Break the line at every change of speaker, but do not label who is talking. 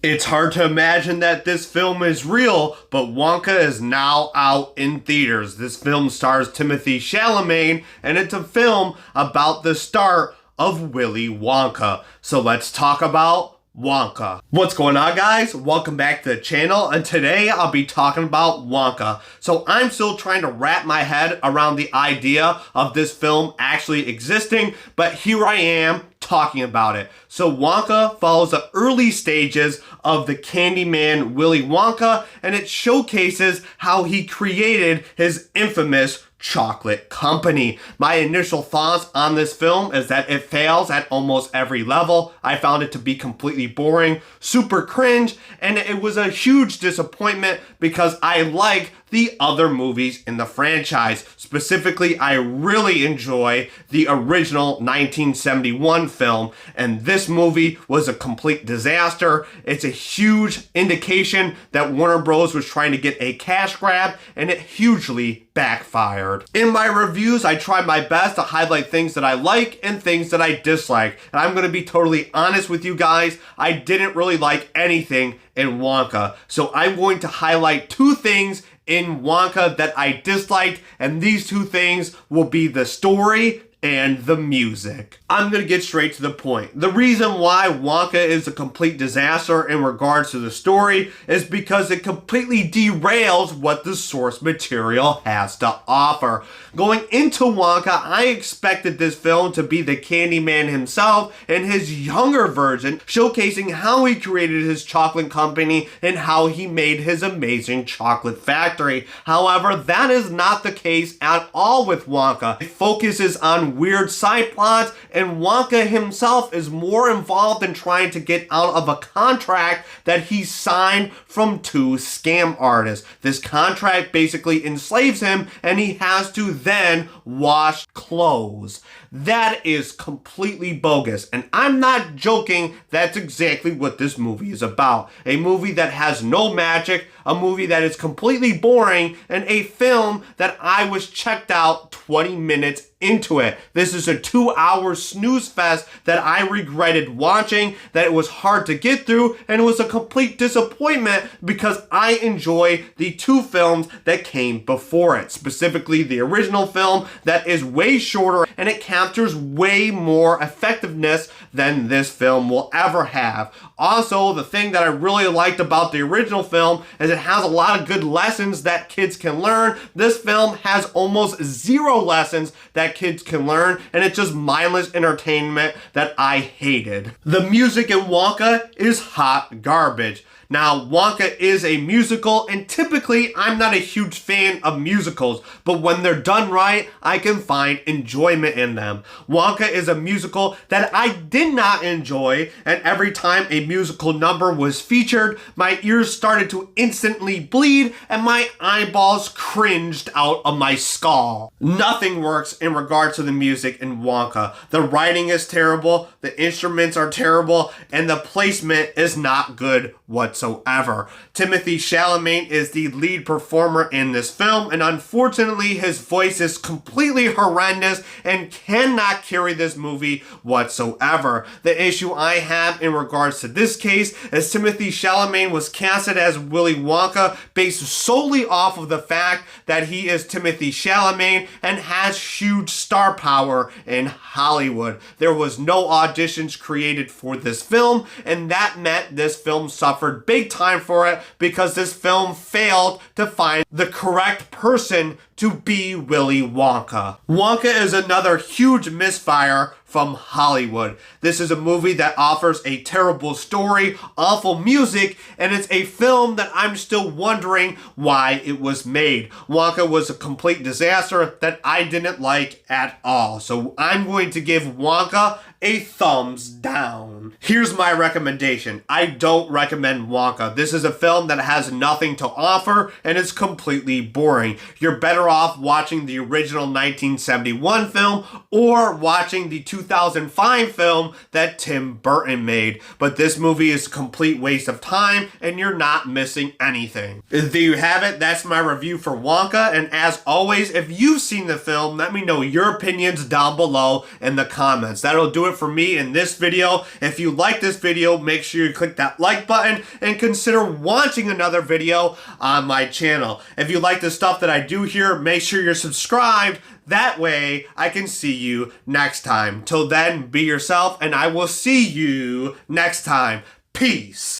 It's hard to imagine that this film is real, but Wonka is now out in theaters. This film stars Timothée Chalamet, and it's a film about the start of Willy Wonka. So let's talk about Wonka. What's going on, guys? Welcome back to the channel, and today I'll be talking about Wonka. So I'm still trying to wrap my head around the idea of this film actually existing, but here I am talking about it. So Wonka follows the early stages of the Candyman Willy Wonka, and it showcases how he created his infamous chocolate company. My initial thoughts on this film is that it fails at almost every level. I found it to be completely boring, super cringe, and it was a huge disappointment because I like the other movies in the franchise. Specifically, I really enjoy the original 1971 film, and this movie was a complete disaster. It's a huge indication that Warner Bros. Was trying to get a cash grab, and it hugely backfired. In my reviews, I try my best to highlight things that I like and things that I dislike, and I'm going to be totally honest with you guys, I didn't really like anything in Wonka. So I'm going to highlight two things in Wonka that I disliked, and these two things will be the story and the music. I'm gonna get straight to the point. The reason why Wonka is a complete disaster in regards to the story is because it completely derails what the source material has to offer. Going into Wonka, I expected this film to be the Candyman himself and his younger version, showcasing how he created his chocolate company and how he made his amazing chocolate factory. However, that is not the case at all with Wonka. It focuses on weird side plots, and Wonka himself is more involved in trying to get out of a contract that he signed from two scam artists. This contract basically enslaves him, and he has to then wash clothes. That is completely bogus, and I'm not joking, that's exactly what this movie is about. A movie that has no magic, a movie that is completely boring, and a film that I was checked out 20 minutes into it. This is a 2-hour snooze fest that I regretted watching, that it was hard to get through, and it was a complete disappointment because I enjoy the two films that came before it. Specifically, the original film that is way shorter and it captures way more effectiveness than this film will ever have. Also, the thing that I really liked about the original film is it has a lot of good lessons that kids can learn. This film has almost zero lessons that kids can learn, and it's just mindless entertainment that I hated. The music in Wonka is hot garbage. Now, Wonka is a musical, and typically I'm not a huge fan of musicals, but when they're done right, I can find enjoyment in them. Wonka is a musical that I did not enjoy, and every time a musical number was featured, my ears started to instantly bleed, and my eyeballs cringed out of my skull. Nothing works in regards to the music in Wonka. The writing is terrible, the instruments are terrible, and the placement is not good whatsoever. Timothée Chalamet is the lead performer in this film, and unfortunately his voice is completely horrendous and cannot carry this movie whatsoever. The issue I have in regards to this case is Timothée Chalamet was casted as Willy Wonka based solely off of the fact that he is Timothée Chalamet and has huge star power in Hollywood. There was no auditions created for this film, and that meant this film suffered big time for it because this film failed to find the correct person to be Willy Wonka. Wonka is another huge misfire from Hollywood. This is a movie that offers a terrible story, awful music, and it's a film that I'm still wondering why it was made. Wonka was a complete disaster that I didn't like at all. So I'm going to give Wonka a thumbs down. Here's my recommendation. I don't recommend Wonka. This is a film that has nothing to offer and is completely boring. You're better off watching the original 1971 film or watching the 2005 film that Tim Burton made. But this movie is a complete waste of time and you're not missing anything. There you have it. That's my review for Wonka. And as always, if you've seen the film, let me know your opinions down below in the comments. That'll do it for me in this video. If If you like this video, make sure you click that like button and consider watching another video on my channel. If you like the stuff that I do here, make sure you're subscribed. That way I can see you next time. Till then, be yourself, and I will see you next time. Peace.